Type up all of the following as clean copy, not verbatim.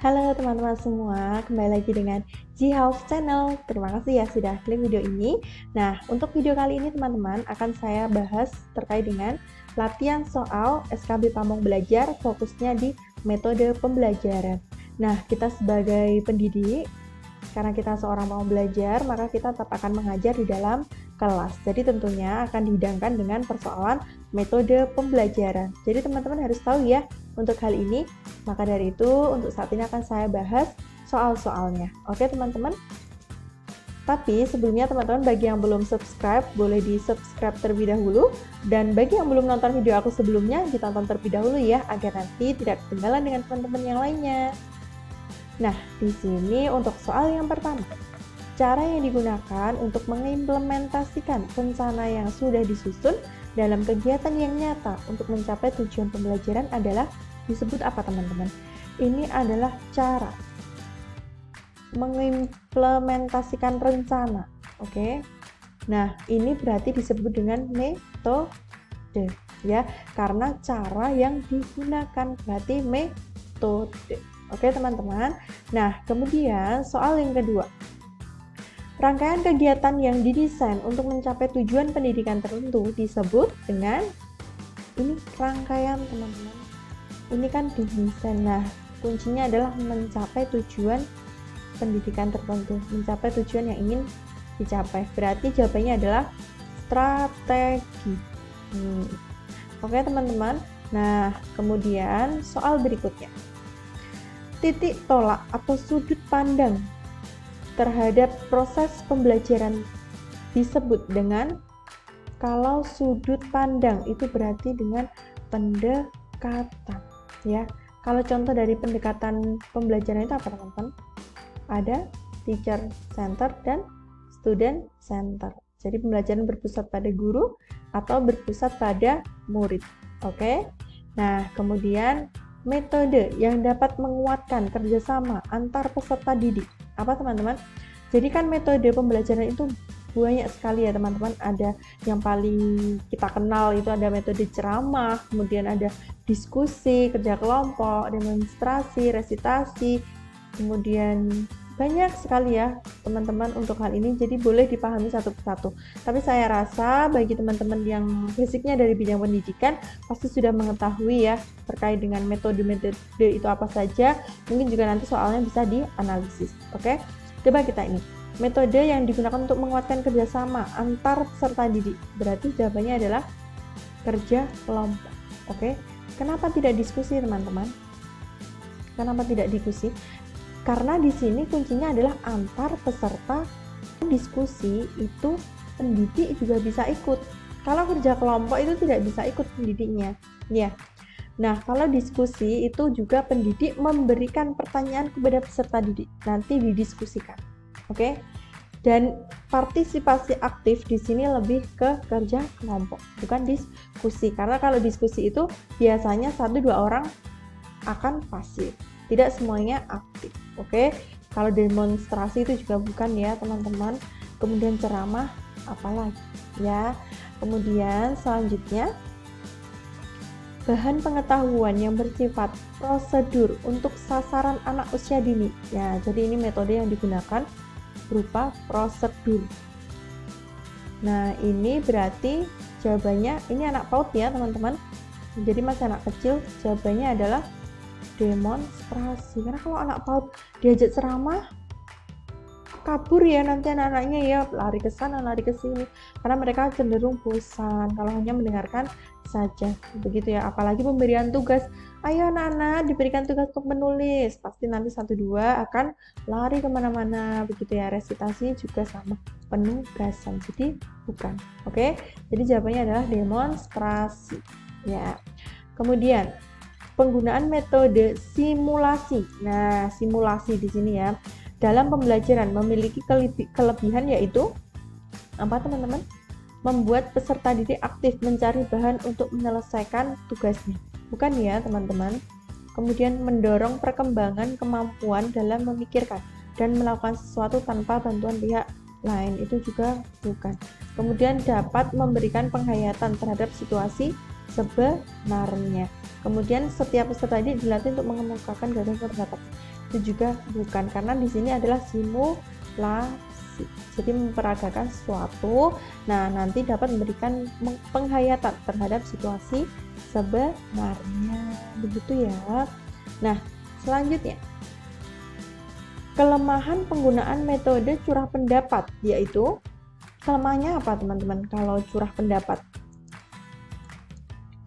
Halo teman-teman semua, kembali lagi dengan G-House Channel. Terima kasih ya sudah klik video ini. Nah, untuk video kali ini teman-teman akan saya bahas terkait dengan latihan soal SKB Pamong Belajar, fokusnya di metode pembelajaran. Nah, kita sebagai pendidik, karena kita seorang mau belajar, maka kita tetap akan mengajar di dalam kelas. Jadi tentunya akan dihidangkan dengan persoalan metode pembelajaran. Jadi teman-teman harus tahu ya untuk hal ini. Maka dari itu untuk saat ini akan saya bahas soal-soalnya. Oke teman-teman? Tapi sebelumnya teman-teman, bagi yang belum subscribe, boleh di subscribe terlebih dahulu. Dan bagi yang belum nonton video aku sebelumnya, ditonton terlebih dahulu ya, agar nanti tidak ketinggalan dengan teman-teman yang lainnya. Nah, di sini untuk soal yang pertama, cara yang digunakan untuk mengimplementasikan rencana yang sudah disusun dalam kegiatan yang nyata untuk mencapai tujuan pembelajaran adalah disebut apa teman-teman? Ini adalah cara mengimplementasikan rencana, oke? Nah, ini berarti disebut dengan metode, ya, karena cara yang digunakan berarti metode. Oke teman-teman, nah kemudian soal yang kedua, rangkaian kegiatan yang didesain untuk mencapai tujuan pendidikan tertentu disebut dengan, ini rangkaian teman-teman, ini kan didesain, nah kuncinya adalah mencapai tujuan pendidikan tertentu, mencapai tujuan yang ingin dicapai, berarti jawabannya adalah strategi. Oke teman-teman, nah kemudian soal berikutnya, titik tolak atau sudut pandang terhadap proses pembelajaran disebut dengan, kalau sudut pandang itu berarti dengan pendekatan, ya. Kalau contoh dari pendekatan pembelajaran itu apa teman-teman? Ada teacher center dan student center. Jadi pembelajaran berpusat pada guru atau berpusat pada murid. Oke. Nah, kemudian metode yang dapat menguatkan kerjasama antar peserta didik. Apa teman-teman? Jadi kan metode pembelajaran itu banyak sekali ya teman-teman. Ada yang paling kita kenal itu ada metode ceramah, kemudian ada diskusi, kerja kelompok, demonstrasi, resitasi, kemudian banyak sekali ya teman-teman untuk hal ini, jadi boleh dipahami satu persatu. Tapi saya rasa bagi teman-teman yang basicnya dari bidang pendidikan pasti sudah mengetahui ya terkait dengan metode-metode itu apa saja. Mungkin juga nanti soalnya bisa dianalisis. Oke, coba kita ini metode yang digunakan untuk menguatkan kerjasama antar peserta didik, berarti jawabannya adalah kerja kelompok. Oke, kenapa tidak diskusi teman-teman? Kenapa tidak diskusi? Karena di sini kuncinya adalah antar peserta. Diskusi itu pendidik juga bisa ikut. Kalau kerja kelompok itu tidak bisa ikut pendidiknya, ya. Nah, kalau diskusi itu juga pendidik memberikan pertanyaan kepada peserta didik, nanti didiskusikan. Oke? Dan partisipasi aktif di sini lebih ke kerja kelompok, bukan diskusi. Karena kalau diskusi itu biasanya 1-2 orang akan pasif, tidak semuanya aktif. Oke, kalau demonstrasi itu juga bukan ya teman-teman. Kemudian ceramah apalagi ya. Kemudian selanjutnya, bahan pengetahuan yang bersifat prosedur untuk sasaran anak usia dini. Ya, jadi ini metode yang digunakan berupa prosedur. Nah, ini berarti jawabannya ini anak PAUD ya teman-teman. Jadi masih anak kecil, jawabannya adalah demonstrasi. Karena kalau anak PAUD diajak ceramah kabur ya nanti anak-anaknya ya, lari ke sana lari ke sini, karena mereka cenderung bosan kalau hanya mendengarkan saja, begitu ya. Apalagi pemberian tugas, ayo anak-anak diberikan tugas untuk menulis, pasti nanti 1-2 akan lari kemana-mana, begitu ya. Resitasi juga sama, penugasan, jadi bukan. Oke, jadi jawabannya adalah demonstrasi ya. Kemudian penggunaan metode simulasi. Nah, simulasi di sini ya, dalam pembelajaran memiliki kelebihan yaitu apa teman-teman? Membuat peserta didik aktif mencari bahan untuk menyelesaikan tugasnya. Bukan ya teman-teman? Kemudian mendorong perkembangan kemampuan dalam memikirkan dan melakukan sesuatu tanpa bantuan pihak lain, itu juga bukan. Kemudian dapat memberikan penghayatan terhadap situasi sebenarnya. Kemudian setiap peserta didik dilatih untuk mengemukakan gagasan pendapat. Itu juga bukan, karena di sini adalah simulasi. Jadi memperagakan sesuatu, nah nanti dapat memberikan penghayatan terhadap situasi sebenarnya, begitu ya. Nah, selanjutnya kelemahan penggunaan metode curah pendapat, yaitu kelemahannya apa teman-teman kalau curah pendapat?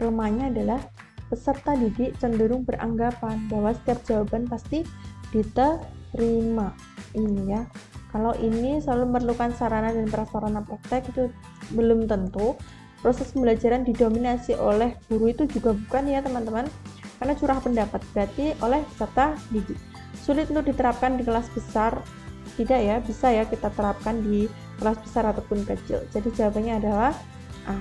Kelemahannya adalah peserta didik cenderung beranggapan bahwa setiap jawaban pasti diterima. Ini ya, kalau ini selalu memerlukan sarana dan prasarana praktek, itu belum tentu. Proses pembelajaran didominasi oleh guru itu juga bukan ya teman-teman, karena curah pendapat berarti oleh peserta didik. Sulit untuk diterapkan di kelas besar, tidak ya, bisa ya kita terapkan di kelas besar ataupun kecil. Jadi jawabannya adalah A,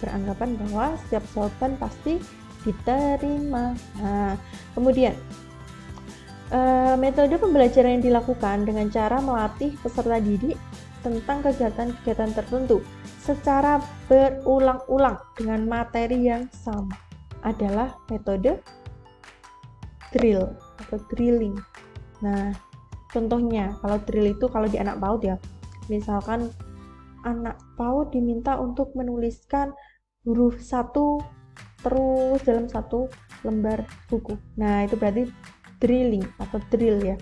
beranggapan bahwa setiap jawaban pasti diterima. Nah, kemudian metode pembelajaran yang dilakukan dengan cara melatih peserta didik tentang kegiatan-kegiatan tertentu secara berulang-ulang dengan materi yang sama adalah metode drill atau drilling. Nah, contohnya kalau drill itu kalau di anak PAUD ya, misalkan anak PAUD diminta untuk menuliskan huruf 1 terus dalam satu lembar buku. Nah, itu berarti drilling atau drill ya,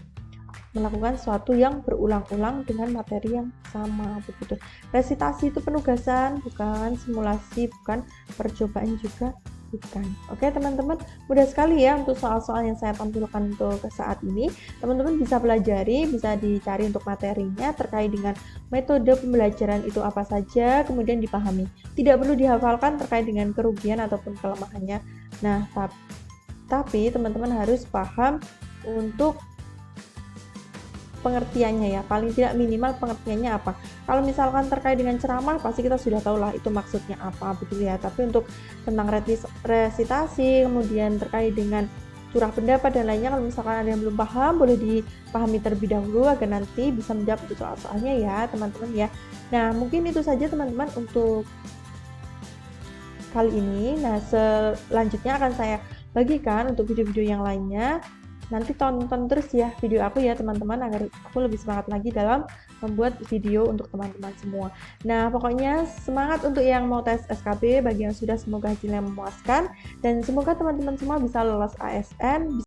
melakukan sesuatu yang berulang-ulang dengan materi yang sama, begitu. Resitasi itu penugasan, bukan simulasi, bukan percobaan juga bukan. Oke teman-teman, mudah sekali ya untuk soal-soal yang saya tampilkan untuk saat ini. Teman-teman bisa pelajari, bisa dicari untuk materinya terkait dengan metode pembelajaran itu apa saja, kemudian dipahami. Tidak perlu dihafalkan terkait dengan kerugian ataupun kelemahannya. Nah, tapi teman-teman harus paham untuk pengertiannya ya, paling tidak minimal pengertiannya apa. Kalau misalkan terkait dengan ceramah pasti kita sudah tahu lah itu maksudnya apa, begitu ya. Tapi untuk tentang resitasi, kemudian terkait dengan curah pendapat dan lainnya, kalau misalkan ada yang belum paham boleh dipahami terlebih dahulu agar nanti bisa menjawab untuk soal-soalnya ya teman-teman ya. Nah, mungkin itu saja teman-teman untuk kali ini. Nah, selanjutnya akan saya bagikan untuk video-video yang lainnya. Nanti tonton terus ya video aku ya teman-teman, agar aku lebih semangat lagi dalam membuat video untuk teman-teman semua. Nah, pokoknya semangat untuk yang mau tes SKB, bagi yang sudah semoga hasilnya memuaskan, dan semoga teman-teman semua bisa lolos ASN.